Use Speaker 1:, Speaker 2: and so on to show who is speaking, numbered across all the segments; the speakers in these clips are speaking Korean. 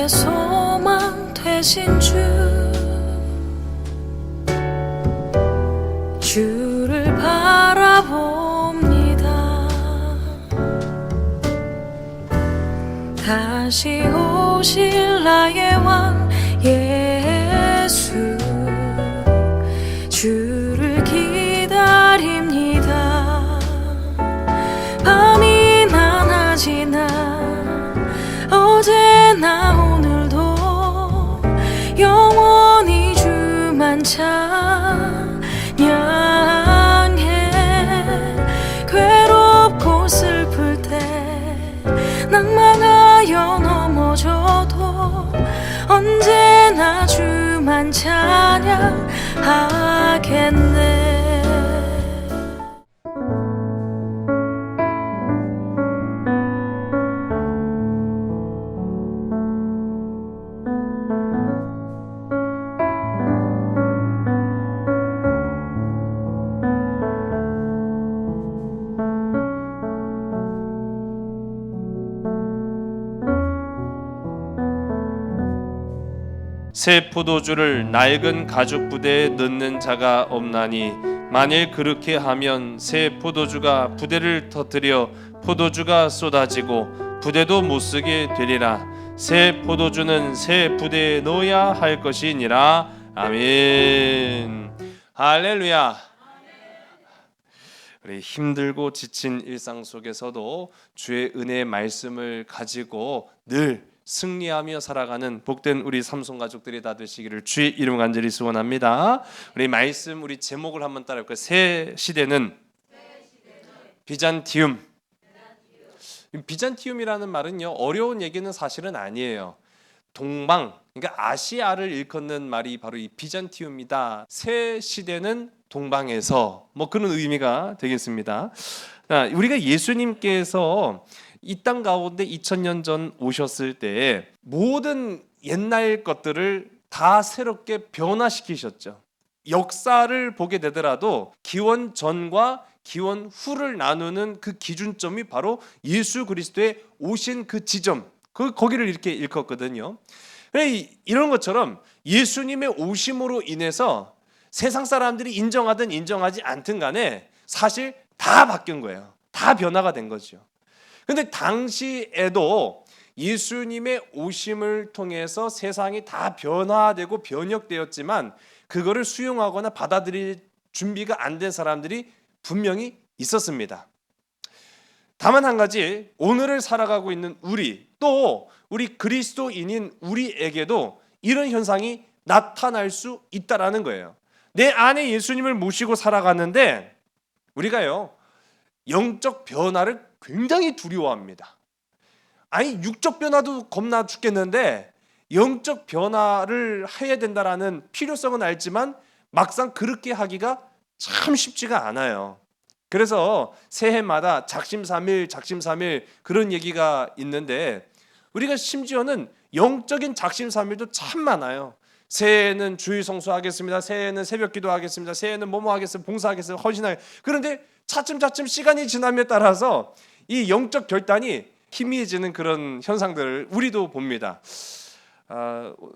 Speaker 1: 나의 소망 되신 주를 바라봅니다. 다시 오실 나의 왕 예수, 주를 기다립니다. 밤이나 낮이나 어제나 오늘도 영원히 주만 찬양해. 괴롭고 슬플 때 낭망하여 넘어져도 언제나 주만 찬양하겠네.
Speaker 2: 새 포도주를 낡은 가죽 부대에 넣는 자가 없나니 만일 그렇게 하면 새 포도주가 부대를 터뜨려 포도주가 쏟아지고 부대도 못쓰게 되리라. 새 포도주는 새 부대에 넣어야 할 것이니라. 아멘. 할렐루야. 우리 힘들고 지친 일상 속에서도 주의 은혜의 말씀을 가지고 늘 승리하며 살아가는 복된 우리 삼손 가족들이 다 되시기를 주의 이름 간절히 소원합니다. 우리 말씀, 우리 제목을 한번 따라볼까요? 새 시대는 비잔티움. 비잔티움이라는 말은요, 어려운 얘기는 사실은 아니에요. 동방, 그러니까 아시아를 일컫는 말이 바로 이 비잔티움이다. 새 시대는 동방에서, 뭐 그런 의미가 되겠습니다. 우리가 예수님께서 이 땅 가운데 2000년 전 오셨을 때 모든 옛날 것들을 다 새롭게 변화시키셨죠. 역사를 보게 되더라도 기원 전과 기원 후를 나누는 그 기준점이 바로 예수 그리스도의 오신 그 지점, 거기를 이렇게 일컫거든요. 이런 것처럼 예수님의 오심으로 인해서 세상 사람들이 인정하든 인정하지 않든 간에 사실 다 바뀐 거예요. 다 변화가 된 거죠. 근데 당시에도 예수님의 오심을 통해서 세상이 다 변화되고 변혁되었지만 그거를 수용하거나 받아들일 준비가 안 된 사람들이 분명히 있었습니다. 다만 한 가지, 오늘을 살아가고 있는 우리, 또 우리 그리스도인인 우리에게도 이런 현상이 나타날 수 있다라는 거예요. 내 안에 예수님을 모시고 살아가는데 우리가요, 영적 변화를 굉장히 두려워합니다. 아니, 육적 변화도 겁나 죽겠는데 영적 변화를 해야 된다라는 필요성은 알지만 막상 그렇게 하기가 참 쉽지가 않아요. 그래서 새해마다 작심삼일 그런 얘기가 있는데 우리가 심지어는 영적인 작심삼일도 참 많아요. 새해에는 주일 성수하겠습니다. 새해에는 새벽 기도하겠습니다. 새해에는 뭐뭐 하겠습니다. 봉사하겠습니다. 헌신하겠습니다. 그런데 차츰 시간이 지남에 따라서 이 영적 결단이 희미해지는 그런 현상들을 우리도 봅니다.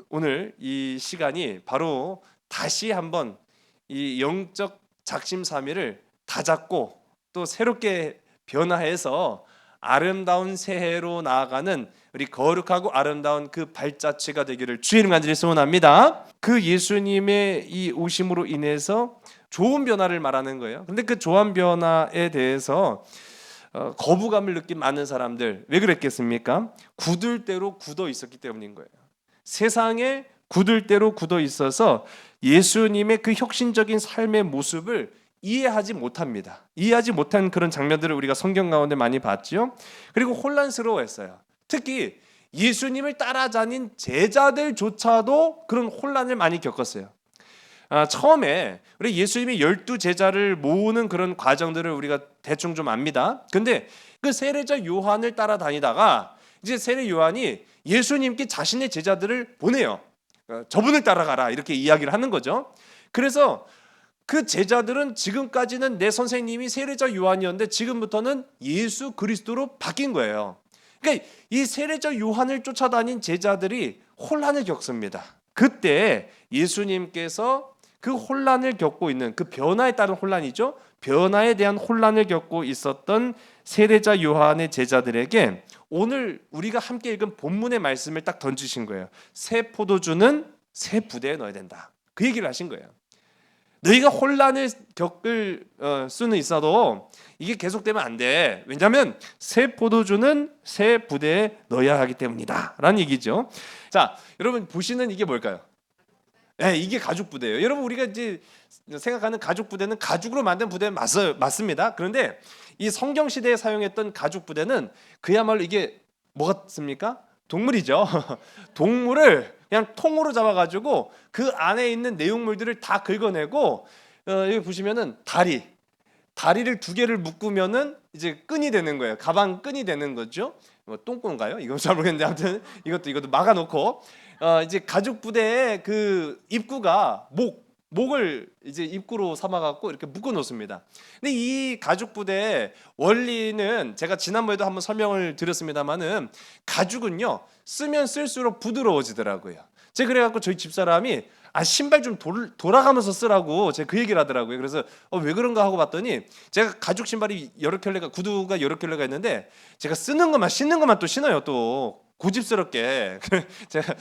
Speaker 2: 오늘 이 시간이 바로 다시 한번 이 영적 작심삼일을 다잡고 또 새롭게 변화해서 아름다운 새해로 나아가는 우리 거룩하고 아름다운 그 발자취가 되기를 주의 이름 간절히 소원합니다. 그 예수님의 이 오심으로 인해서 좋은 변화를 말하는 거예요. 근데 그 좋은 변화에 대해서 거부감을 느낀 많은 사람들, 왜 그랬겠습니까? 굳을 대로 굳어 있었기 때문인 거예요. 세상에 굳을 대로 굳어 있어서 예수님의 그 혁신적인 삶의 모습을 이해하지 못합니다. 이해하지 못한 그런 장면들을 우리가 성경 가운데 많이 봤죠. 그리고 혼란스러워했어요. 특히 예수님을 따라다닌 제자들조차도 그런 혼란을 많이 겪었어요. 처음에 우리 예수님이 12제자를 모으는 그런 과정들을 우리가 대충 좀 압니다. 근데 그 세례자 요한을 따라다니다가 이제 세례 요한이 예수님께 자신의 제자들을 보내요. 저분을 따라가라 이렇게 이야기를 하는 거죠. 그래서 그 제자들은 지금까지는 내 선생님이 세례자 요한이었는데 지금부터는 예수 그리스도로 바뀐 거예요. 그러니까 이 세례자 요한을 쫓아다닌 제자들이 혼란을 겪습니다. 그때 예수님께서 그 혼란을 겪고 있는 그 변화에 따른 혼란이죠. 변화에 대한 혼란을 겪고 있었던 세례자 요한의 제자들에게 오늘 우리가 함께 읽은 본문의 말씀을 딱 던지신 거예요. 새 포도주는 새 부대에 넣어야 된다. 그 얘기를 하신 거예요. 너희가 혼란을 겪을 수는 있어도 이게 계속되면 안 돼. 왜냐하면 새 포도주는 새 부대에 넣어야 하기 때문이다 라는 얘기죠. 자, 여러분 보시는 이게 뭘까요? 네, 이게 가죽 부대예요. 여러분 우리가 이제 생각하는 가죽 부대는 가죽으로 만든 부대 맞습니다. 그런데 이 성경 시대에 사용했던 가죽 부대는 그야말로 이게 뭐 같습니까? 동물이죠. 동물을 그냥 통으로 잡아가지고 그 안에 있는 내용물들을 다 긁어내고 여기 보시면은 다리를 두 개를 묶으면은 이제 끈이 되는 거예요. 가방 끈이 되는 거죠. 뭐 똥꼬인가요? 이건 잘 모르겠는데 아무튼 이것도 막아놓고 이제 가죽 부대의 그 입구가 목을 이제 입구로 삼아갖고 이렇게 묶어 놓습니다. 근데 이 가죽 부대의 원리는 제가 지난번에도 한번 설명을 드렸습니다만은 가죽은요 쓰면 쓸수록 부드러워지더라고요. 제가 그래갖고 저희 집사람이 신발 좀 돌아가면서 쓰라고 제가 그 얘기를 하더라고요. 그래서 왜 그런가 하고 봤더니 제가 가죽 신발이 여러 켤레가 구두가 여러 켤레가 있는데 제가 쓰는 것만 신는 것만 또 신어요. 또 고집스럽게 제가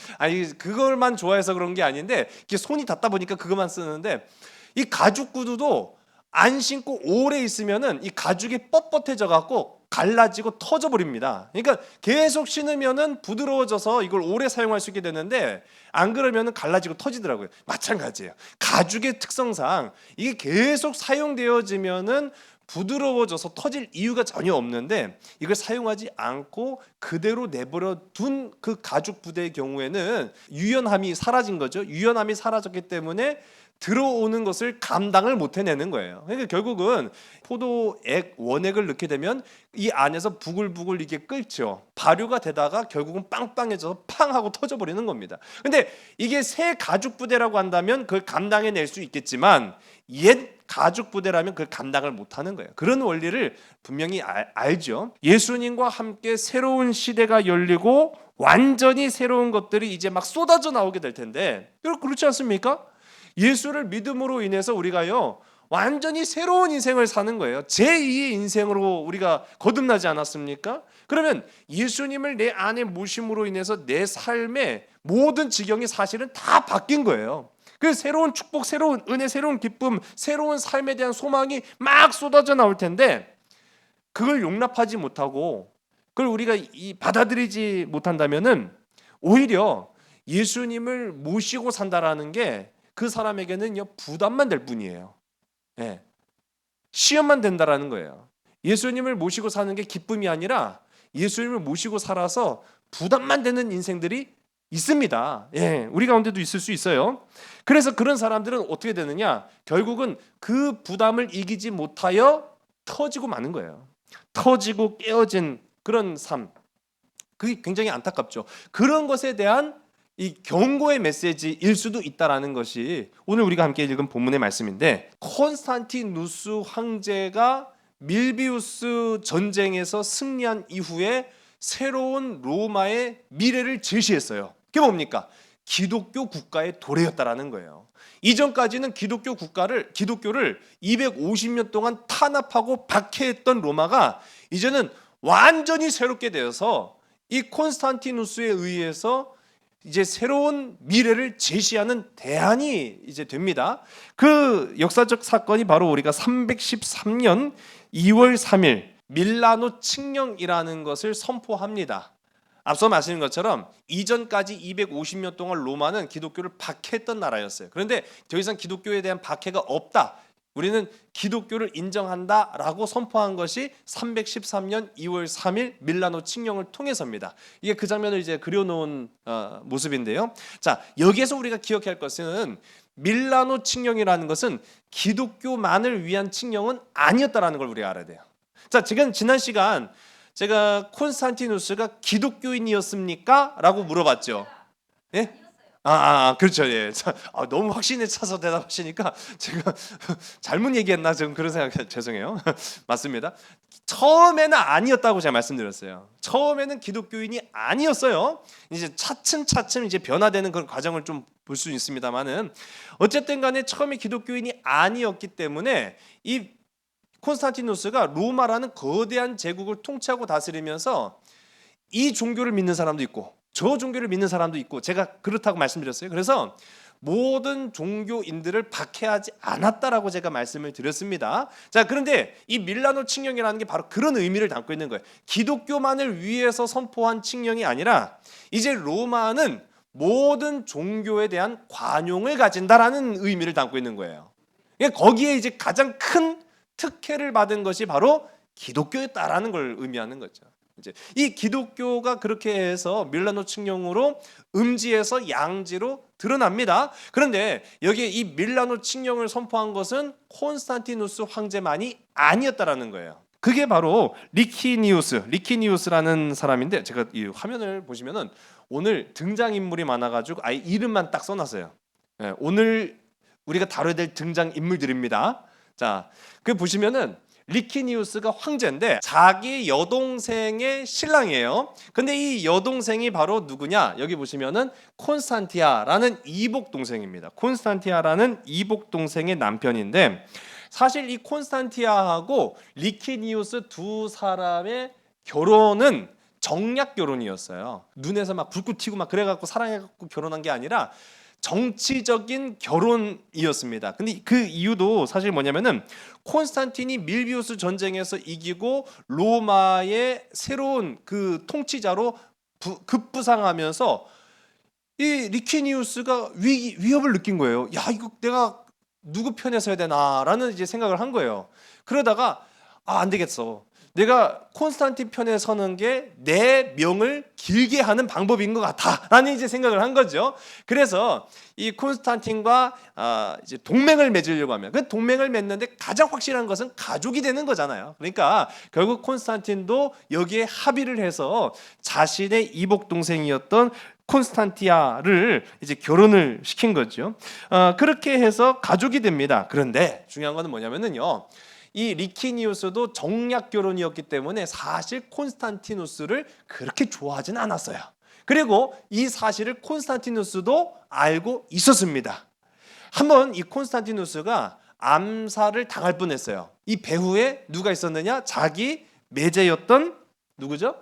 Speaker 2: 그걸만 좋아해서 그런 게 아닌데 이게 손이 닿다 보니까 그것만 쓰는데 이 가죽 구두도 안 신고 오래 있으면은 이 가죽이 뻣뻣해져 갖고 갈라지고 터져 버립니다. 그러니까 계속 신으면은 부드러워져서 이걸 오래 사용할 수 있게 되는데 안 그러면은 갈라지고 터지더라고요. 마찬가지예요. 가죽의 특성상 이게 계속 사용되어지면은 부드러워져서 터질 이유가 전혀 없는데 이걸 사용하지 않고 그대로 내버려 둔 그 가죽 부대의 경우에는 유연함이 사라진 거죠. 유연함이 사라졌기 때문에 들어오는 것을 감당을 못 해내는 거예요. 그러니까 결국은 포도액 원액을 넣게 되면 이 안에서 부글부글 이게 끓죠. 발효가 되다가 결국은 빵빵해져서 팡 하고 터져버리는 겁니다. 근데 이게 새 가죽 부대라고 한다면 그걸 감당해낼 수 있겠지만 옛 가죽 부대라면 그걸 감당을 못하는 거예요. 그런 원리를 분명히 알죠. 예수님과 함께 새로운 시대가 열리고 완전히 새로운 것들이 이제 막 쏟아져 나오게 될 텐데 그렇지 않습니까? 예수를 믿음으로 인해서 우리가요 완전히 새로운 인생을 사는 거예요. 제2의 인생으로 우리가 거듭나지 않았습니까? 그러면 예수님을 내 안에 모심으로 인해서 내 삶의 모든 지경이 사실은 다 바뀐 거예요. 그 새로운 축복, 새로운 은혜, 새로운 기쁨, 새로운 삶에 대한 소망이 막 쏟아져 나올 텐데 그걸 용납하지 못하고 그걸 우리가 받아들이지 못한다면은 오히려 예수님을 모시고 산다라는 게 그 사람에게는요 부담만 될 뿐이에요. 예. 시험만 된다라는 거예요. 예수님을 모시고 사는 게 기쁨이 아니라 예수님을 모시고 살아서 부담만 되는 인생들이 있습니다. 예, 우리 가운데도 있을 수 있어요. 그래서 그런 사람들은 어떻게 되느냐? 결국은 그 부담을 이기지 못하여 터지고 마는 거예요. 터지고 깨어진 그런 삶. 그게 굉장히 안타깝죠. 그런 것에 대한 이 경고의 메시지일 수도 있다라는 것이 오늘 우리가 함께 읽은 본문의 말씀인데 콘스탄티누스 황제가 밀비우스 전쟁에서 승리한 이후에 새로운 로마의 미래를 제시했어요. 그게 뭡니까? 기독교 국가의 도래였다라는 거예요. 이전까지는 기독교를 250년 동안 탄압하고 박해했던 로마가 이제는 완전히 새롭게 되어서 이 콘스탄티누스에 의해서 이제 새로운 미래를 제시하는 대안이 이제 됩니다. 그 역사적 사건이 바로 우리가 313년 2월 3일 밀라노 칙령이라는 것을 선포합니다. 앞서 말씀드린 것처럼 이전까지 250년 동안 로마는 기독교를 박해했던 나라였어요. 그런데 더 이상 기독교에 대한 박해가 없다. 우리는 기독교를 인정한다라고 선포한 것이 313년 2월 3일 밀라노 칙령을 통해서입니다. 이게 그 장면을 이제 그려놓은 모습인데요. 자, 여기에서 우리가 기억해야 할 것은 밀라노 칙령이라는 것은 기독교만을 위한 칙령은 아니었다라는 걸 우리가 알아야 돼요. 자, 지난 시간 제가 콘스탄티누스가 기독교인이었습니까? 라고 물어봤죠. 예? 그렇죠. 예. 너무 확신에 차서 대답하시니까 제가 잘못 얘기했나 좀 그런 생각 죄송해요. 맞습니다. 처음에는 아니었다고 제가 말씀드렸어요. 처음에는 기독교인이 아니었어요. 이제 차츰차츰 이제 변화되는 그런 과정을 좀 볼 수 있습니다만은 어쨌든 간에 처음에 기독교인이 아니었기 때문에 이 콘스탄티누스가 로마라는 거대한 제국을 통치하고 다스리면서 이 종교를 믿는 사람도 있고 저 종교를 믿는 사람도 있고 제가 그렇다고 말씀드렸어요. 그래서 모든 종교인들을 박해하지 않았다라고 제가 말씀을 드렸습니다. 자, 그런데 이 밀라노 칙령이라는 게 바로 그런 의미를 담고 있는 거예요. 기독교만을 위해서 선포한 칙령이 아니라 이제 로마는 모든 종교에 대한 관용을 가진다라는 의미를 담고 있는 거예요. 거기에 이제 가장 큰 특혜를 받은 것이 바로 기독교였다라는 걸 의미하는 거죠. 이제 이 기독교가 그렇게 해서 밀라노 칙령으로 음지에서 양지로 드러납니다. 그런데 여기에 이 밀라노 칙령을 선포한 것은 콘스탄티누스 황제만이 아니었다라는 거예요. 그게 바로 리키니우스라는 사람인데 제가 이 화면을 보시면은 오늘 등장인물이 많아가지고 아예 이름만 딱 써놨어요. 네, 오늘 우리가 다뤄야 될 등장인물들입니다. 자, 그 보시면은 리키니우스가 황제인데 자기 여동생의 신랑이에요. 근데 이 여동생이 바로 누구냐? 여기 보시면은 콘스탄티아라는 이복 동생입니다. 콘스탄티아라는 이복 동생의 남편인데 사실 이 콘스탄티아하고 리키니우스 두 사람의 결혼은 정략 결혼이었어요. 눈에서 막 불꽃 튀고 막 그래갖고 사랑해갖고 결혼한 게 아니라 정치적인 결혼이었습니다. 근데 그 이유도 사실 뭐냐면은 콘스탄틴이 밀비우스 전쟁에서 이기고 로마의 새로운 그 통치자로 급부상하면서 이 리키니우스가 위협을 느낀 거예요. 야, 이거 내가 누구 편에 서야 되나라는 이제 생각을 한 거예요. 그러다가 안 되겠어. 내가 콘스탄틴 편에 서는 게 내 명을 길게 하는 방법인 것 같아라는 이제 생각을 한 거죠. 그래서 이 콘스탄틴과 이제 동맹을 맺으려고 하면 그 동맹을 맺는데 가장 확실한 것은 가족이 되는 거잖아요. 그러니까 결국 콘스탄틴도 여기에 합의를 해서 자신의 이복 동생이었던 콘스탄티아를 이제 결혼을 시킨 거죠. 그렇게 해서 가족이 됩니다. 그런데 중요한 거는 뭐냐면은요. 이 리키니우스도 정략 결혼이었기 때문에 사실 콘스탄티누스를 그렇게 좋아하진 않았어요. 그리고 이 사실을 콘스탄티누스도 알고 있었습니다. 한번 이 콘스탄티누스가 암살을 당할 뻔했어요. 이 배후에 누가 있었느냐? 자기 매제였던 누구죠?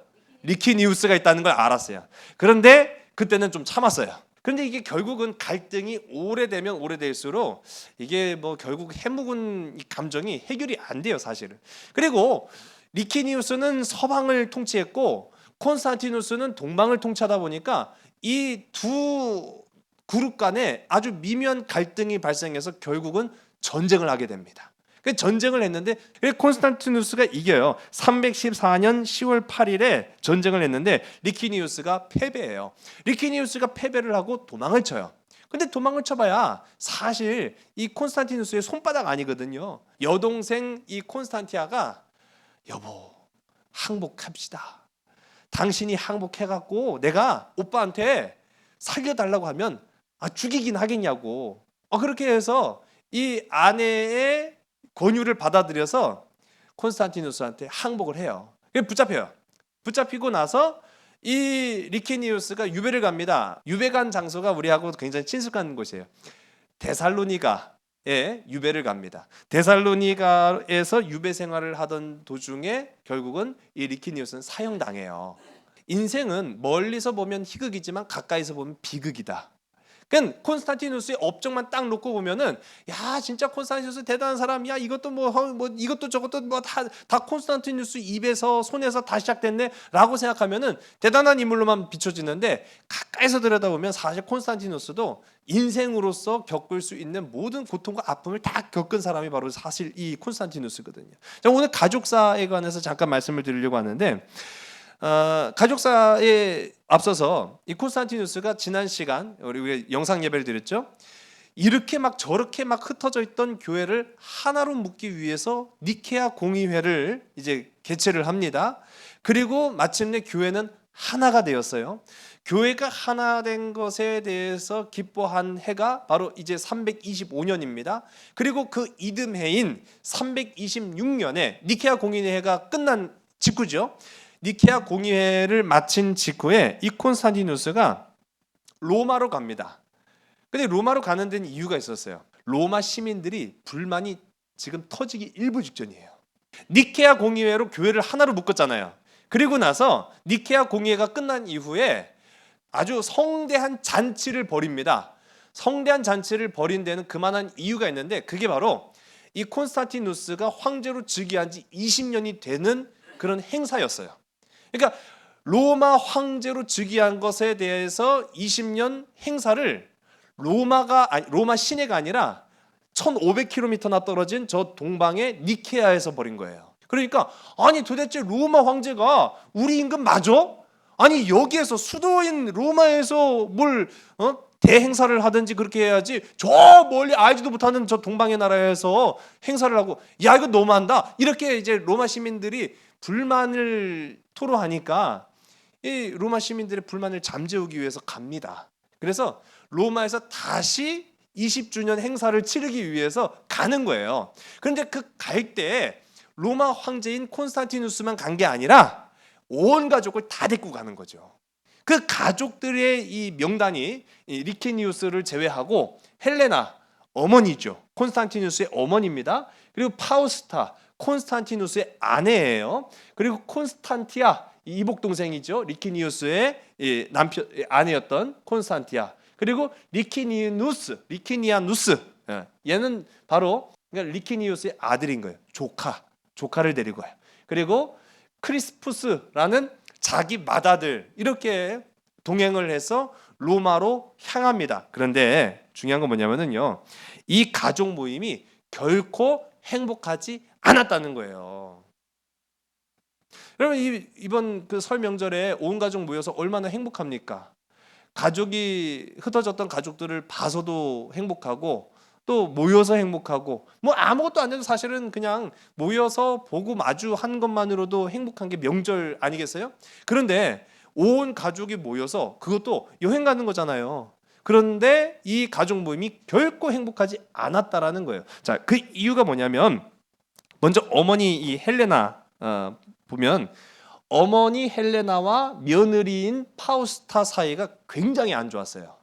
Speaker 2: 리키니우스가 있다는 걸 알았어요. 그런데 그때는 좀 참았어요. 그런데 이게 결국은 갈등이 오래되면 오래될수록 이게 뭐 결국 해묵은 감정이 해결이 안 돼요, 사실은. 그리고 리키니우스는 서방을 통치했고 콘스탄티누스는 동방을 통치하다 보니까 이 두 그룹 간에 아주 미묘한 갈등이 발생해서 결국은 전쟁을 하게 됩니다. 전쟁을 했는데 콘스탄티누스가 이겨요. 314년 10월 8일에 전쟁을 했는데 리키니우스가 패배해요. 리키니우스가 패배를 하고 도망을 쳐요. 근데 도망을 쳐봐야 사실 이 콘스탄티누스의 손바닥 아니거든요. 여동생 이 콘스탄티아가 여보 항복합시다. 당신이 항복해갖고 내가 오빠한테 살려달라고 하면 죽이긴 하겠냐고. 그렇게 해서 이 아내의 권유를 받아들여서 콘스탄티누스한테 항복을 해요. 붙잡혀요. 붙잡히고 나서 이 리키니우스가 유배를 갑니다. 유배 간 장소가 우리하고 굉장히 친숙한 곳이에요. 데살로니가에 유배를 갑니다. 데살로니가에서 유배 생활을 하던 도중에 결국은 이 리키니우스는 사형당해요. 인생은 멀리서 보면 희극이지만 가까이서 보면 비극이다. 그러니까 콘스탄티누스의 업적만 딱 놓고 보면은 야 진짜 콘스탄티누스 대단한 사람이야. 이것도 뭐 이것도 저것도 뭐 다 콘스탄티누스 입에서 손에서 다 시작됐네라고 생각하면은 대단한 인물로만 비춰지는데 가까이서 들여다보면 사실 콘스탄티누스도 인생으로서 겪을 수 있는 모든 고통과 아픔을 다 겪은 사람이 바로 사실 이 콘스탄티누스거든요. 자, 오늘 가족사에 관해서 잠깐 말씀을 드리려고 하는데. 가족사에 앞서서 이 콘스탄티누스가 지난 시간 우리 영상 예배를 드렸죠. 이렇게 막 저렇게 막 흩어져 있던 교회를 하나로 묶기 위해서 니케아 공의회를 이제 개최를 합니다. 그리고 마침내 교회는 하나가 되었어요. 교회가 하나 된 것에 대해서 기뻐한 해가 바로 이제 325년입니다. 그리고 그 이듬해인 326년에 니케아 공의회가 끝난 직후죠. 니케아 공의회를 마친 직후에 이 콘스탄티누스가 로마로 갑니다. 근데 로마로 가는 데는 이유가 있었어요. 로마 시민들이 불만이 지금 터지기 일부 직전이에요. 니케아 공의회로 교회를 하나로 묶었잖아요. 그리고 나서 니케아 공의회가 끝난 이후에 아주 성대한 잔치를 벌입니다. 성대한 잔치를 벌인 데는 그만한 이유가 있는데 그게 바로 이 콘스탄티누스가 황제로 즉위한 지 20년이 되는 그런 행사였어요. 그러니까 로마 황제로 즉위한 것에 대해서 20년 행사를 로마 시내가 아니라 1500km나 떨어진 저 동방의 니케아에서 벌인 거예요. 그러니까 아니 도대체 로마 황제가 우리 임금 맞아? 아니 여기에서 수도인 로마에서 뭘 대행사를 하든지 그렇게 해야지 저 멀리 알지도 못하는 저 동방의 나라에서 행사를 하고 야 이거 너무한다 이렇게 이제 로마 시민들이 불만을 토로하니까 이 로마 시민들의 불만을 잠재우기 위해서 갑니다. 그래서 로마에서 다시 20주년 행사를 치르기 위해서 가는 거예요. 그런데 그 갈 때 로마 황제인 콘스탄티누스만 간 게 아니라 온 가족을 다 데리고 가는 거죠. 그 가족들의 이 명단이 리케니우스를 제외하고 헬레나 어머니죠. 콘스탄티누스의 어머니입니다. 그리고 파우스타 콘스탄티누스의 아내예요. 그리고 콘스탄티아 이복 동생이죠. 리키니우스의 남편 아내였던 콘스탄티아. 그리고 리키니아누스 얘는 바로 그러니까 리키니우스의 아들인 거예요. 조카를 데리고 와요. 그리고 크리스푸스라는 자기 맏아들 이렇게 동행을 해서 로마로 향합니다. 그런데 중요한 건 뭐냐면요, 이 가족 모임이 결코 행복하지 않았다는 거예요. 여러분 이번 그 설 명절에 온 가족 모여서 얼마나 행복합니까? 가족이 흩어졌던 가족들을 봐서도 행복하고 또 모여서 행복하고 뭐 아무것도 안 해도 사실은 그냥 모여서 보고 마주한 것만으로도 행복한 게 명절 아니겠어요? 그런데 온 가족이 모여서 그것도 여행 가는 거잖아요. 그런데 이 가족 모임이 결코 행복하지 않았다라는 거예요. 자, 그 이유가 뭐냐면 먼저 어머니 이 헬레나 보면 어머니 헬레나와 며느리인 파우스타 사이가 굉장히 안 좋았어요.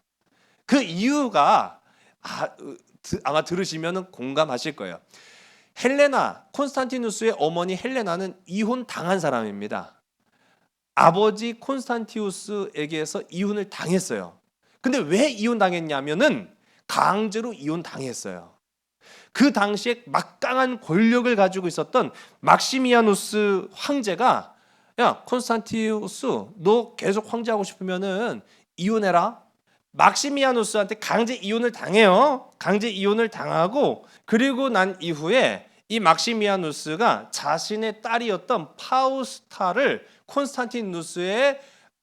Speaker 2: 그 이유가 아마 들으시면 공감하실 거예요. 헬레나, 콘스탄티누스의 어머니 헬레나는 이혼 당한 사람입니다. 아버지 콘스탄티우스에게서 이혼을 당했어요. 근데 왜 이혼 당했냐면은 강제로 이혼 당했어요. 그 당시에 막강한 권력을 가지고 있었던 막시미아누스 황제가 야 콘스탄티우스 너 계속 황제하고 싶으면은 이혼해라. 막시미아누스한테 강제 이혼을 당해요. 강제 이혼을 당하고 그리고 난 이후에 이 막시미아누스가 자신의 딸이었던 파우스타를 콘스탄티누스의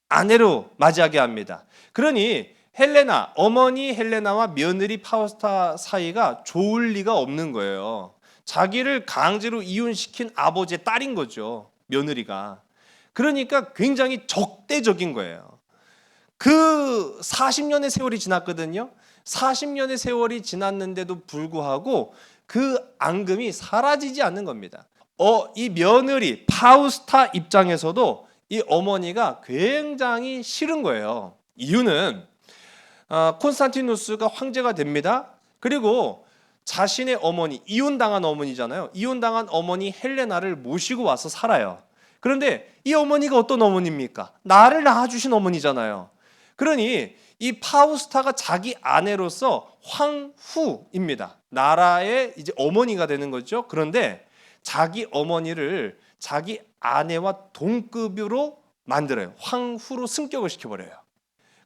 Speaker 2: 아내로 맞이하게 합니다. 그러니 헬레나, 어머니 헬레나와 며느리 파우스타 사이가 좋을 리가 없는 거예요. 자기를 강제로 이혼시킨 아버지의 딸인 거죠. 며느리가. 그러니까 굉장히 적대적인 거예요. 그 40년의 세월이 지났거든요. 40년의 세월이 지났는데도 불구하고 그 앙금이 사라지지 않는 겁니다. 이 며느리 파우스타 입장에서도 이 어머니가 굉장히 싫은 거예요. 이유는 콘스탄티누스가 황제가 됩니다. 그리고 자신의 어머니, 이혼당한 어머니잖아요. 이혼당한 어머니 헬레나를 모시고 와서 살아요. 그런데 이 어머니가 어떤 어머니입니까? 나를 낳아주신 어머니잖아요. 그러니 이 파우스타가 자기 아내로서 황후입니다. 나라의 이제 어머니가 되는 거죠. 그런데 자기 어머니를 자기 아내와 동급으로 만들어요. 황후로 승격을 시켜버려요.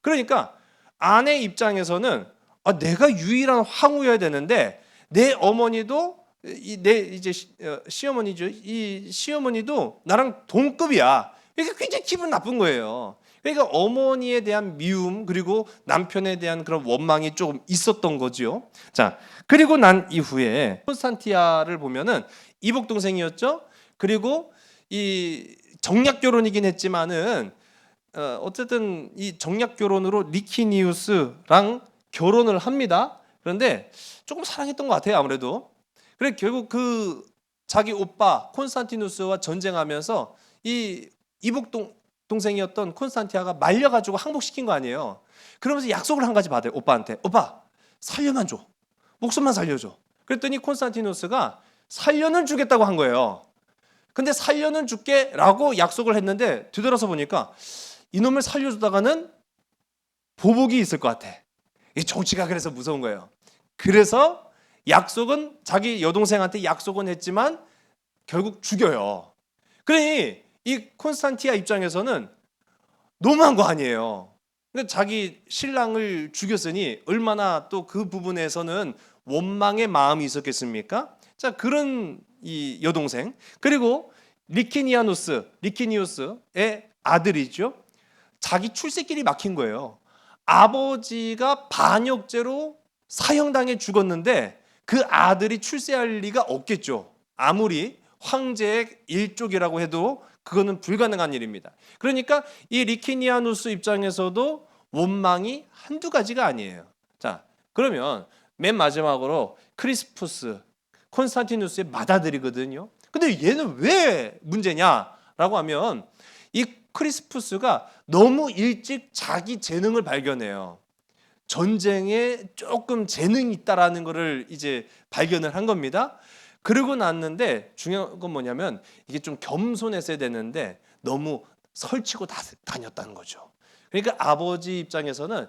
Speaker 2: 그러니까 아내 입장에서는 내가 유일한 황후여야 되는데 내 어머니도 내 이제 시어머니죠. 이 시어머니도 나랑 동급이야. 이게 굉장히 기분 나쁜 거예요. 그러니까 어머니에 대한 미움 그리고 남편에 대한 그런 원망이 조금 있었던 거죠. 자, 그리고 난 이후에 콘스탄티아를 보면은 이복 동생이었죠. 그리고 이 정략 결혼이긴 했지만은 어쨌든 이 정략 결혼으로 리키니우스랑 결혼을 합니다. 그런데 조금 사랑했던 것 같아요, 아무래도. 그래 결국 그 자기 오빠 콘스탄티누스와 전쟁하면서 이 이복 동생이었던 콘스탄티아가 말려가지고 항복시킨 거 아니에요. 그러면서 약속을 한 가지 받아요, 오빠한테. 오빠 살려만 줘, 목숨만 살려줘. 그랬더니 콘스탄티누스가 살려는 주겠다고 한 거예요. 근데 살려는 줄게라고 약속을 했는데 뒤돌아서 보니까 이놈을 살려주다가는 보복이 있을 것 같아. 이 정치가 그래서 무서운 거예요. 그래서 약속은 자기 여동생한테 약속은 했지만 결국 죽여요. 그러니 이 콘스탄티아 입장에서는 너무한 거 아니에요. 그러니까 자기 신랑을 죽였으니 얼마나 또 그 부분에서는 원망의 마음이 있었겠습니까? 자, 그런 이 여동생, 그리고 리키니우스의 아들이죠. 자기 출세길이 막힌 거예요. 아버지가 반역죄로 사형당해 죽었는데 그 아들이 출세할 리가 없겠죠. 아무리 황제의 일족이라고 해도 그거는 불가능한 일입니다. 그러니까 이 리키니아누스 입장에서도 원망이 한두 가지가 아니에요. 자, 그러면 맨 마지막으로 크리스푸스, 콘스탄티누스의 맏아들이거든요. 근데 얘는 왜 문제냐라고 하면 이 크리스푸스가 너무 일찍 자기 재능을 발견해요. 전쟁에 조금 재능이 있다라는 것을 이제 발견을 한 겁니다. 그러고 났는데 중요한 건 뭐냐면 이게 좀 겸손했어야 되는데 너무 설치고 다녔다는 거죠. 그러니까 아버지 입장에서는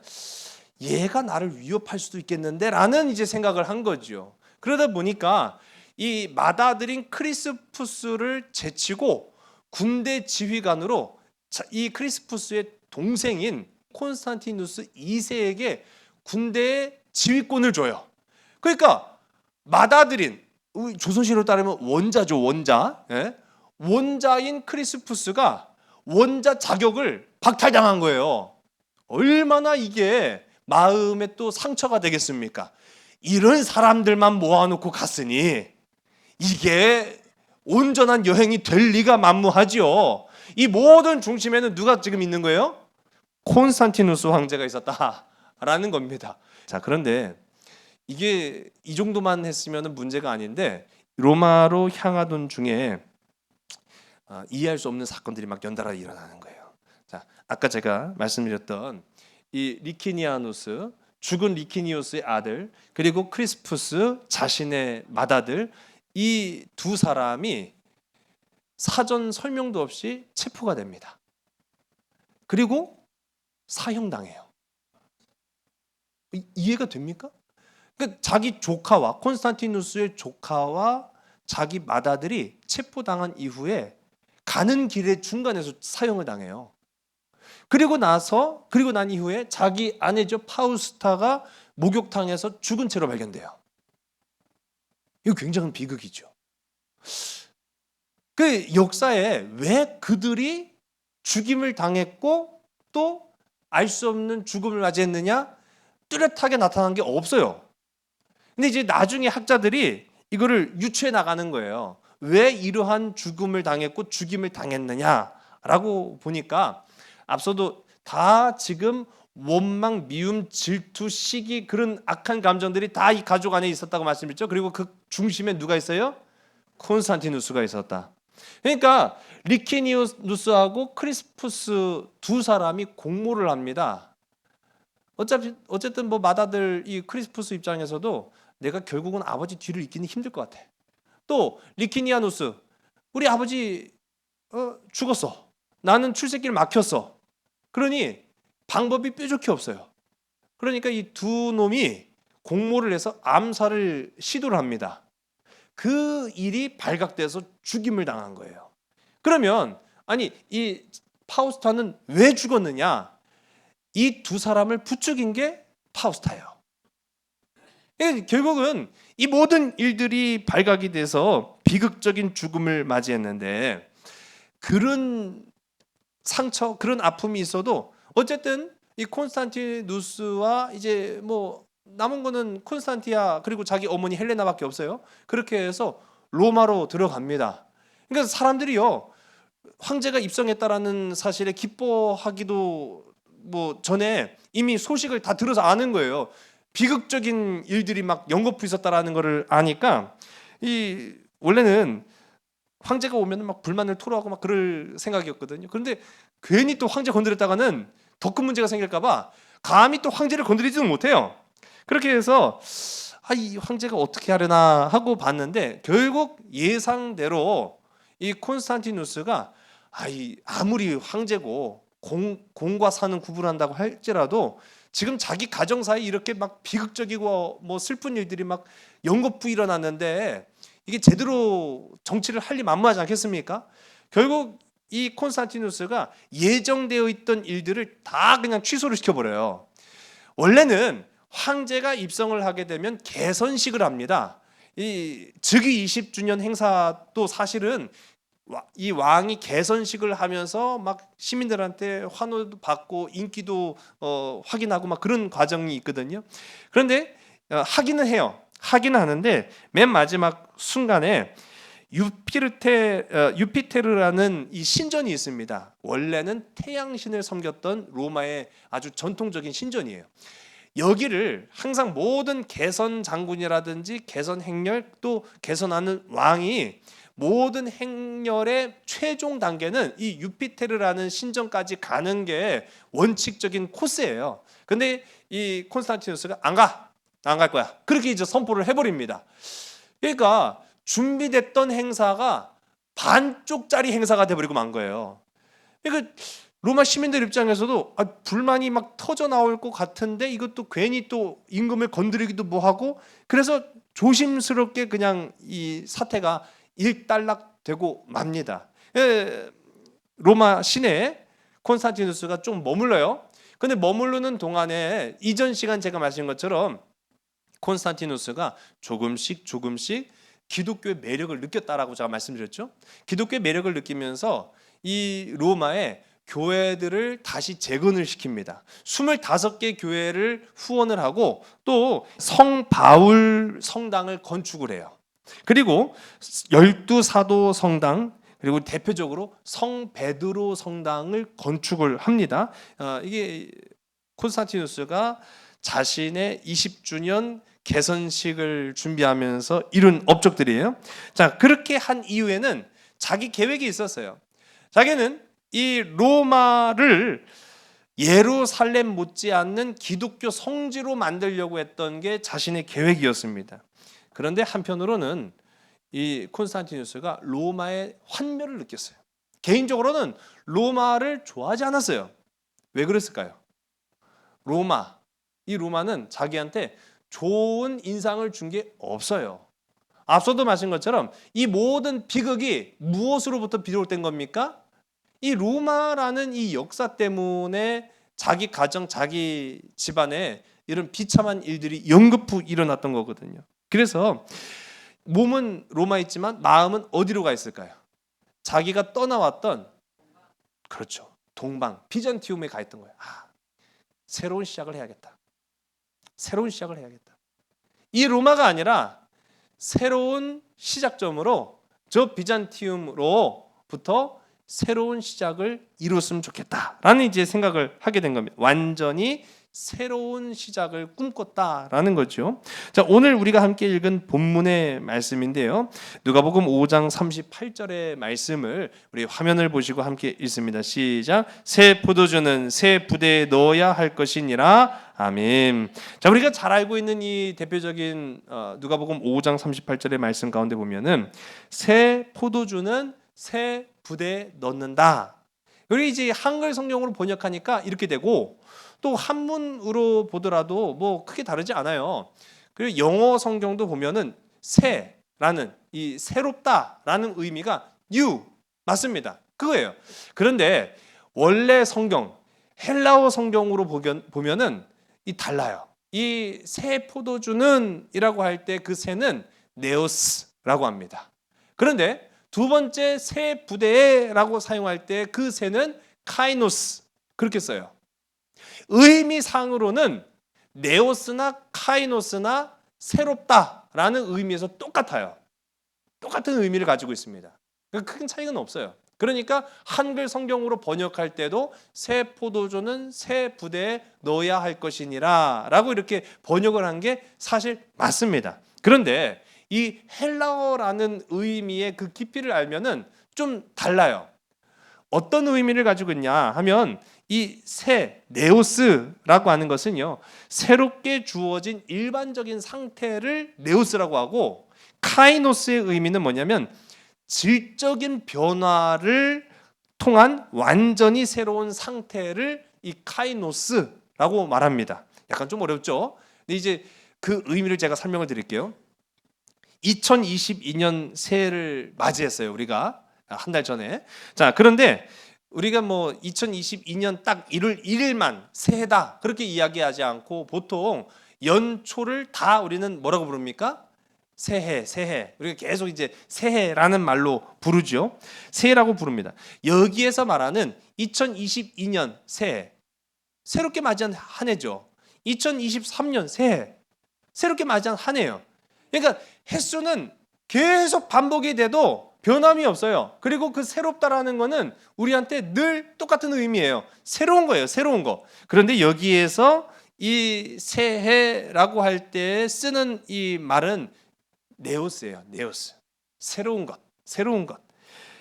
Speaker 2: 얘가 나를 위협할 수도 있겠는데 라는 이제 생각을 한 거죠. 그러다 보니까 이 맏아들인 크리스푸스를 제치고 군대 지휘관으로 이 크리스푸스의 동생인 콘스탄티누스 2세에게 군대의 지휘권을 줘요. 그러니까 맏아들인, 조선시로 따르면 원자죠, 원자. 예? 원자인 크리스푸스가 원자 자격을 박탈당한 거예요. 얼마나 이게 마음에 또 상처가 되겠습니까? 이런 사람들만 모아놓고 갔으니 이게 온전한 여행이 될 리가 만무하지요. 이 모든 중심에는 누가 지금 있는 거예요? 콘스탄티누스 황제가 있었다라는 겁니다. 자, 그런데 이게 이 정도만 했으면 문제가 아닌데 로마로 향하던 중에 이해할 수 없는 사건들이 막 연달아 일어나는 거예요. 자, 아까 제가 말씀드렸던 이 리키니아누스, 죽은 리키니우스의 아들, 그리고 크리스푸스 자신의 맏아들, 이 두 사람이 사전 설명도 없이 체포가 됩니다. 그리고 사형당해요. 이해가 됩니까? 그러니까 자기 조카와 콘스탄티누스의 조카와 자기 맏아들이 체포당한 이후에 가는 길의 중간에서 사형을 당해요. 그리고 난 이후에 자기 아내죠, 파우스타가 목욕탕에서 죽은 채로 발견돼요. 이거 굉장한 비극이죠. 그 역사에 왜 그들이 죽임을 당했고 또 알 수 없는 죽음을 맞이했느냐? 뚜렷하게 나타난 게 없어요. 근데 이제 나중에 학자들이 이거를 유추해 나가는 거예요. 왜 이러한 죽음을 당했고 죽임을 당했느냐라고 보니까 앞서도 다 지금 원망, 미움, 질투, 시기, 그런 악한 감정들이 다 이 가족 안에 있었다고 말씀드렸죠. 그리고 그 중심에 누가 있어요? 콘스탄티누스가 있었다. 그러니까 리키니우스하고 크리스푸스 두 사람이 공모를 합니다. 어쨌든 뭐 맏아들 이 크리스푸스 입장에서도 내가 결국은 아버지 뒤를 잇기는 힘들 것 같아. 또 리키니아누스, 우리 아버지 죽었어. 나는 출세길 막혔어. 그러니 방법이 뾰족히 없어요. 그러니까 이 두 놈이 공모를 해서 암살을 시도를 합니다. 그 일이 발각돼서 죽임을 당한 거예요. 그러면 아니 이 파우스타는 왜 죽었느냐? 이 두 사람을 부추긴 게 파우스타예요. 결국은 이 모든 일들이 발각이 돼서 비극적인 죽음을 맞이했는데 그런 상처, 그런 아픔이 있어도 어쨌든 이 콘스탄티누스와 이제 뭐 남은 거는 콘스탄티아 그리고 자기 어머니 헬레나밖에 없어요. 그렇게 해서 로마로 들어갑니다. 그러니까 사람들이요, 황제가 입성했다라는 사실에 기뻐하기도 뭐 전에 이미 소식을 다 들어서 아는 거예요. 비극적인 일들이 막 연거푸 있었다라는 거를 아니까 이 원래는 황제가 오면 막 불만을 토로하고 막 그럴 생각이었거든요. 그런데 괜히 또 황제 건드렸다가는 더 큰 문제가 생길까봐 감히 또 황제를 건드리지는 못해요. 그렇게 해서 이 황제가 어떻게 하려나 하고 봤는데 결국 예상대로 이 콘스탄티누스가 아무리 황제고 공과 사는 구분한다고 할지라도 지금 자기 가정사에 이렇게 막 비극적이고 뭐 슬픈 일들이 막 연거푸 일어났는데 이게 제대로 정치를 할 리 만무하지 않겠습니까? 결국 이 콘스탄티누스가 예정되어 있던 일들을 다 그냥 취소를 시켜버려요. 원래는 황제가 입성을 하게 되면 개선식을 합니다. 이 즉위 20주년 행사도 사실은 이 왕이 개선식을 하면서 막 시민들한테 환호도 받고 인기도 확인하고 막 그런 과정이 있거든요. 그런데 하기는 해요. 하기는 하는데 맨 마지막 순간에 유피테르라는 이 신전이 있습니다. 원래는 태양신을 섬겼던 로마의 아주 전통적인 신전이에요. 여기를 항상 모든 개선 장군이라든지 개선 행렬 또 개선하는 왕이 모든 행렬의 최종 단계는 이 유피테르라는 신전까지 가는 게 원칙적인 코스예요. 근데 이 콘스탄티누스가 안 갈 거야. 그렇게 이제 선포를 해버립니다. 그러니까 준비됐던 행사가 반쪽짜리 행사가 돼버리고 만 거예요. 그러니까 로마 시민들 입장에서도 불만이 막 터져 나올 것 같은데 이것도 괜히 또 임금을 건드리기도 뭐하고 그래서 조심스럽게 그냥 이 사태가 일단락되고 맙니다. 로마 시내에 콘스탄티누스가 좀 머물러요. 근데 머무르는 동안에 이전 시간 제가 말씀드린 것처럼 콘스탄티누스가 조금씩 기독교의 매력을 느꼈다라고 제가 말씀드렸죠. 기독교의 매력을 느끼면서 이 로마의 교회들을 다시 재건을 시킵니다. 25개 교회를 후원을 하고 또 성바울 성당을 건축을 해요. 그리고 12사도 성당 그리고 대표적으로 성베드로 성당을 건축을 합니다. 이게 콘스탄티누스가 자신의 20주년 개선식을 준비하면서 이룬 업적들이에요. 자, 그렇게 한 이후에는 자기 계획이 있었어요. 자기는 이 로마를 예루살렘 못지않는 기독교 성지로 만들려고 했던 게 자신의 계획이었습니다. 그런데 한편으로는 이 콘스탄티누스가 로마의 환멸을 느꼈어요. 개인적으로는 로마를 좋아하지 않았어요. 왜 그랬을까요? 이 로마는 자기한테 좋은 인상을 준 게 없어요. 앞서도 말씀한 것처럼 이 모든 비극이 무엇으로부터 비롯된 겁니까? 이 로마라는 이 역사 때문에 자기 가정, 자기 집안에 이런 비참한 일들이 연거푸 일어났던 거거든요. 그래서 몸은 로마에 있지만 마음은 어디로 가 있을까요? 자기가 떠나왔던 그렇죠. 동방, 비잔티움에 가 있던 거예요. 새로운 시작을 해야겠다. 이 로마가 아니라 새로운 시작점으로 저 비잔티움으로부터 새로운 시작을 이뤘으면 좋겠다라는 이제 생각을 하게 된 겁니다. 완전히 새로운 시작을 꿈꿨다라는 거죠. 자, 오늘 우리가 함께 읽은 본문의 말씀인데요. 누가복음 5장 38절의 말씀을 우리 화면을 보시고 함께 읽습니다. 시작. 새 포도주는 새 부대에 넣어야 할 것이니라. 아멘. 자, 우리가 잘 알고 있는 이 대표적인 누가복음 5장 38절의 말씀 가운데 보면은 새 포도주는 새 부대에 넣는다. 우리 이제 한글 성경으로 번역하니까 이렇게 되고 또 한문으로 보더라도 뭐 크게 다르지 않아요. 그리고 영어 성경도 보면은 새라는 이 새롭다라는 의미가 new 맞습니다. 그거예요. 그런데 원래 성경 헬라어 성경으로 보면은 이 달라요. 이 새 포도주는이라고 할 때 그 새는 네오스라고 합니다. 그런데 두 번째 새 부대라고 사용할 때 그 새는 카이노스 그렇게 써요. 의미상으로는 네오스나 카이노스나 새롭다라는 의미에서 똑같아요. 똑같은 의미를 가지고 있습니다. 큰 차이는 없어요. 그러니까 한글 성경으로 번역할 때도 새 포도주는 새 부대에 넣어야 할 것이니라 라고 이렇게 번역을 한 게 사실 맞습니다. 그런데 이 헬라어라는 의미의 그 깊이를 알면은 좀 달라요. 어떤 의미를 가지고 있냐 하면 이 새 네오스라고 하는 것은요, 새롭게 주어진 일반적인 상태를 네오스라고 하고, 카이노스의 의미는 뭐냐면 질적인 변화를 통한 완전히 새로운 상태를 이 카이노스라고 말합니다. 약간 좀 어렵죠? 근데 이제 그 의미를 제가 설명을 드릴게요. 2022년 새해를 맞이했어요, 우리가 한 달 전에. 자, 그런데 우리가 뭐 2022년 딱 1월 1일만 새해다 그렇게 이야기하지 않고 보통 연초를 다 우리는 뭐라고 부릅니까? 새해, 새해. 우리가 계속 이제 새해라는 말로 부르죠. 새해라고 부릅니다. 여기에서 말하는 2022년 새해, 새롭게 맞이한 한 해죠. 2023년 새해, 새롭게 맞이한 한 해예요. 그러니까 횟수는 계속 반복이 돼도 변함이 없어요. 그리고 그 새롭다라는 거는 우리한테 늘 똑같은 의미예요. 새로운 거예요. 새로운 거. 그런데 여기에서 이 새해라고 할 때 쓰는 이 말은 네오스예요. 네오스. 새로운 것. 새로운 것.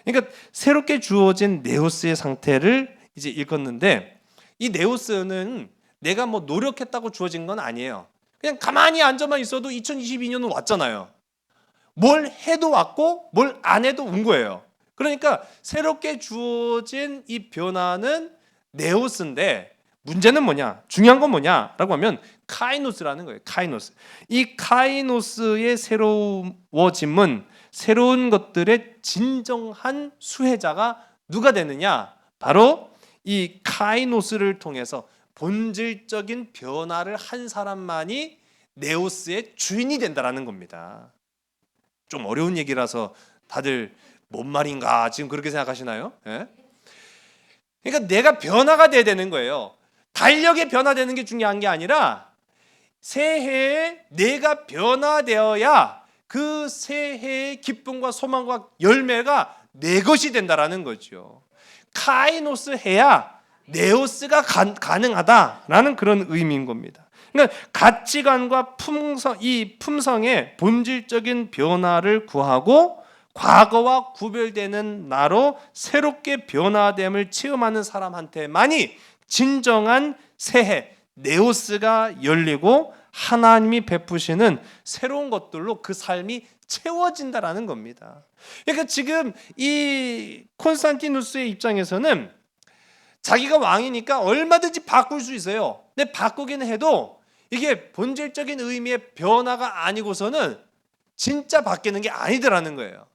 Speaker 2: 그러니까 새롭게 주어진 네오스의 상태를 이제 읽었는데, 이 네오스는 내가 뭐 노력했다고 주어진 건 아니에요. 그냥 가만히 앉아만 있어도 2022년은 왔잖아요. 뭘 해도 왔고 뭘 안 해도 온 거예요. 그러니까 새롭게 주어진 이 변화는 네오스인데, 문제는 뭐냐? 중요한 건 뭐냐라고 하면 카이노스라는 거예요. 카이노스. 이 카이노스의 새로워짐은 새로운 것들의 진정한 수혜자가 누가 되느냐? 바로 이 카이노스를 통해서 본질적인 변화를 한 사람만이 네오스의 주인이 된다라는 겁니다. 좀 어려운 얘기라서 다들 뭔 말인가 지금 그렇게 생각하시나요? 예? 그러니까 내가 변화가 돼야 되는 거예요. 달력에 변화되는 게 중요한 게 아니라 새해에 내가 변화되어야 그 새해의 기쁨과 소망과 열매가 내 것이 된다라는 거죠. 카이노스 해야 네오스가 가능하다라는 그런 의미인 겁니다. 그러니까 가치관과 이 품성의 본질적인 변화를 구하고 과거와 구별되는 나로 새롭게 변화됨을 체험하는 사람한테만이 진정한 새해 네오스가 열리고 하나님이 베푸시는 새로운 것들로 그 삶이 채워진다라는 겁니다. 그러니까 지금 이 콘스탄티누스의 입장에서는 자기가 왕이니까 얼마든지 바꿀 수 있어요. 근데 바꾸긴 해도 이게 본질적인 의미의 변화가 아니고서는 진짜 바뀌는 게 아니더라는 거예요.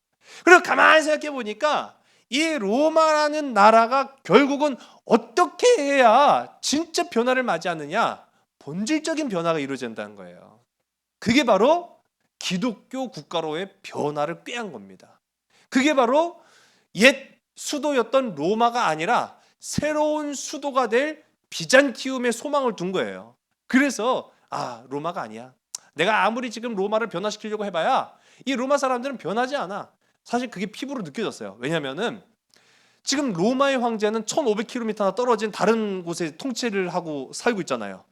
Speaker 2: 그리고 가만히 생각해 보니까 이 로마라는 나라가 결국은 어떻게 해야 진짜 변화를 맞이하느냐? 본질적인 변화가 이루어진다는 거예요. 그게 바로 기독교 국가로의 변화를 꾀한 겁니다. 그게 바로 옛 수도였던 로마가 아니라 새로운 수도가 될 비잔티움의 소망을 둔 거예요. 그래서 로마가 아니야. 내가 아무리 지금 로마를 변화시키려고 해봐야 이 로마 사람들은 변하지 않아. 사실 그게 피부로 느껴졌어요. 왜냐하면은 지금 로마의 황제는 1500km나 떨어진 다른 곳에 통치를 하고 살고 있잖아요.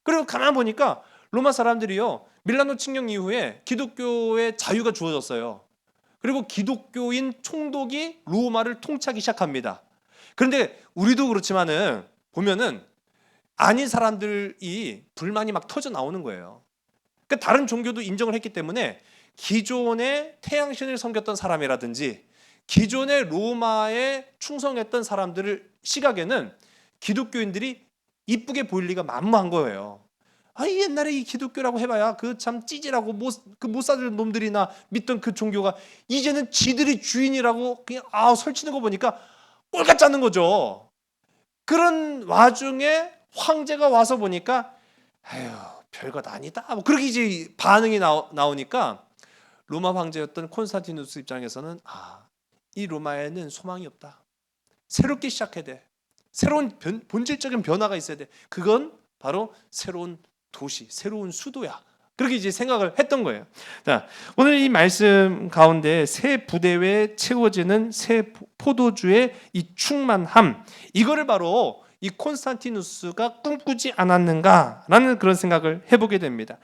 Speaker 2: 그리고 가만 보니까 로마 사람들이요, 밀라노 칙령 이후에 기독교의 자유가 주어졌어요. 그리고 기독교인 총독이 로마를 통치하기 시작합니다. 그런데 우리도 그렇지만은 보면은 아닌 사람들이 불만이 막 터져 나오는 거예요. 그러니까 다른 종교도 인정을 했기 때문에 기존의 태양신을 섬겼던 사람이라든지 기존의 로마에 충성했던 사람들을 시각에는 기독교인들이 이쁘게 보일 리가 만무한 거예요. 이 옛날에 이 기독교라고 해봐야 그 참 찌질하고 못 사는 놈들이나 믿던 그 종교가 이제는 지들이 주인이라고 그냥 설치는 거 보니까 꼴같지 않는 거죠. 그런 와중에 황제가 와서 보니까 별것 아니다. 뭐 그렇게 이제 반응이 나오니까 로마 황제였던 콘스탄티누스 입장에서는 이 로마에는 소망이 없다. 새롭게 시작해야 돼. 새로운 본질적인 변화가 있어야 돼. 그건 바로 새로운 도시, 새로운 수도야. 그렇게 이제 생각을 했던 거예요. 자, 오늘 이 말씀 가운데 새 부대에 채워지는 새 포도주의 이 충만함, 이거를 바로 이 콘스탄티누스가 꿈꾸지 않았는가라는 그런 생각을 해보게 됩니다.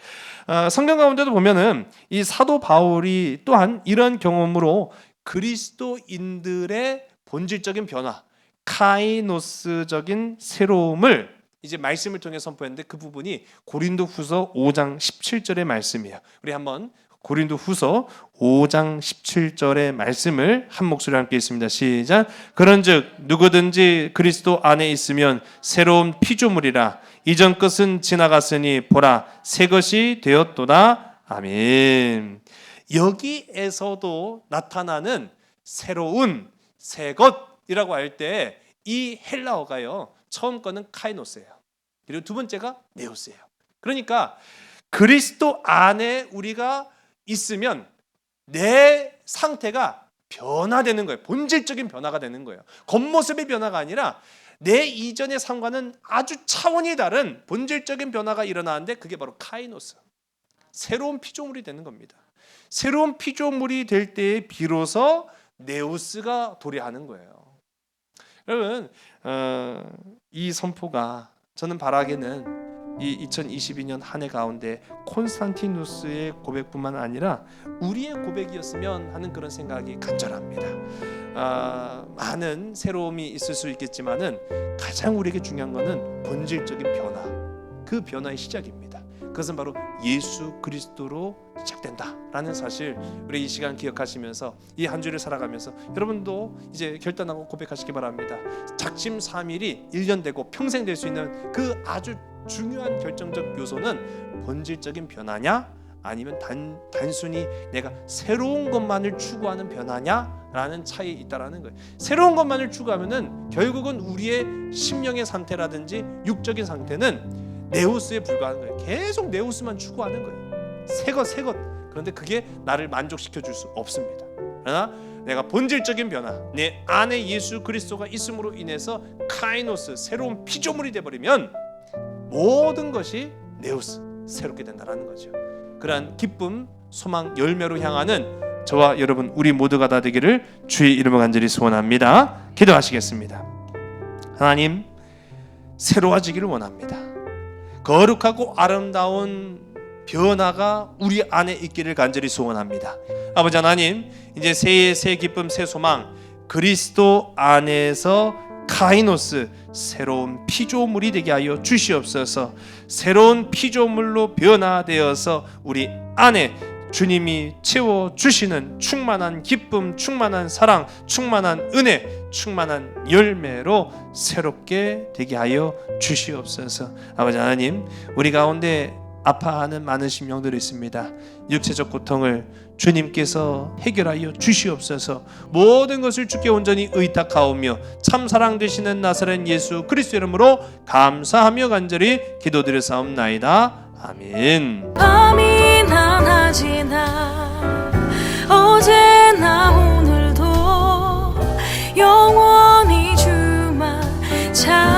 Speaker 2: 성경 가운데도 보면은 이 사도 바울이 또한 이런 경험으로 그리스도인들의 본질적인 변화, 카이노스적인 새로움을 이제 말씀을 통해 선포했는데 그 부분이 고린도후서 5장 17절의 말씀이에요. 우리 한번 고린도후서 5장 17절의 말씀을 한 목소리로 함께 읽습니다. 시작. 그런즉 누구든지 그리스도 안에 있으면 새로운 피조물이라. 이전 것은 지나갔으니 보라 새 것이 되었도다. 아멘. 여기에서도 나타나는 새로운 새 것이라고 할 때 이 헬라어가요, 처음 거는 카이노스예요. 그리고 두 번째가 네오스예요. 그러니까 그리스도 안에 우리가 있으면 내 상태가 변화되는 거예요. 본질적인 변화가 되는 거예요. 겉모습의 변화가 아니라 내 이전의 삶과는 아주 차원이 다른 본질적인 변화가 일어나는데 그게 바로 카이노스, 새로운 피조물이 되는 겁니다. 새로운 피조물이 될 때에 비로소 네오스가 도래하는 거예요. 여러분, 이 선포가 저는 바라기는 이 2022년 한 해 가운데 콘스탄티누스의 고백뿐만 아니라 우리의 고백이었으면 하는 그런 생각이 간절합니다. 많은 새로움이 있을 수 있겠지만은 가장 우리에게 중요한 것은 본질적인 변화, 그 변화의 시작입니다. 그것은 바로 예수 그리스도로 시작된다라는 사실, 우리 이 시간 기억하시면서 이 한 주를 살아가면서 여러분도 이제 결단하고 고백하시기 바랍니다. 작심삼일이 1년 되고 평생 될 수 있는 그 아주 중요한 결정적 요소는 본질적인 변화냐, 아니면 단순히 내가 새로운 것만을 추구하는 변화냐라는 차이에 있다라는 거예요. 새로운 것만을 추구하면은 결국은 우리의 심령의 상태라든지 육적인 상태는 네오스에 불과한 거예요. 계속 네오스만 추구하는 거예요. 새 것. 그런데 그게 나를 만족시켜 줄 수 없습니다. 그러나 내가 본질적인 변화, 내 안에 예수 그리스도가 있음으로 인해서 카이노스, 새로운 피조물이 되어버리면 모든 것이 네오스, 새롭게 된다는 거죠. 그러한 기쁨, 소망, 열매로 향하는 저와 여러분 우리 모두가 다 되기를 주의 이름으로 간절히 소원합니다. 기도하시겠습니다. 하나님, 새로워지기를 원합니다. 거룩하고 아름다운 변화가 우리 안에 있기를 간절히 소원합니다. 아버지 하나님, 이제 새해 새 기쁨 새 소망, 그리스도 안에서 카이노스, 새로운 피조물이 되게 하여 주시옵소서. 새로운 피조물로 변화되어서 우리 안에 주님이 채워주시는 충만한 기쁨, 충만한 사랑, 충만한 은혜, 충만한 열매로 새롭게 되게 하여 주시옵소서. 아버지 하나님, 우리 가운데 아파하는 많은 심령들이 있습니다. 육체적 고통을 주님께서 해결하여 주시옵소서. 모든 것을 주께 온전히 의탁하오며 참 사랑 되시는 나사렛 예수 그리스도 이름으로 감사하며 간절히 기도드렸사옵나이다. 아멘.
Speaker 1: 밤이나 낮이나 어제나 오늘도 영원히 주만 찾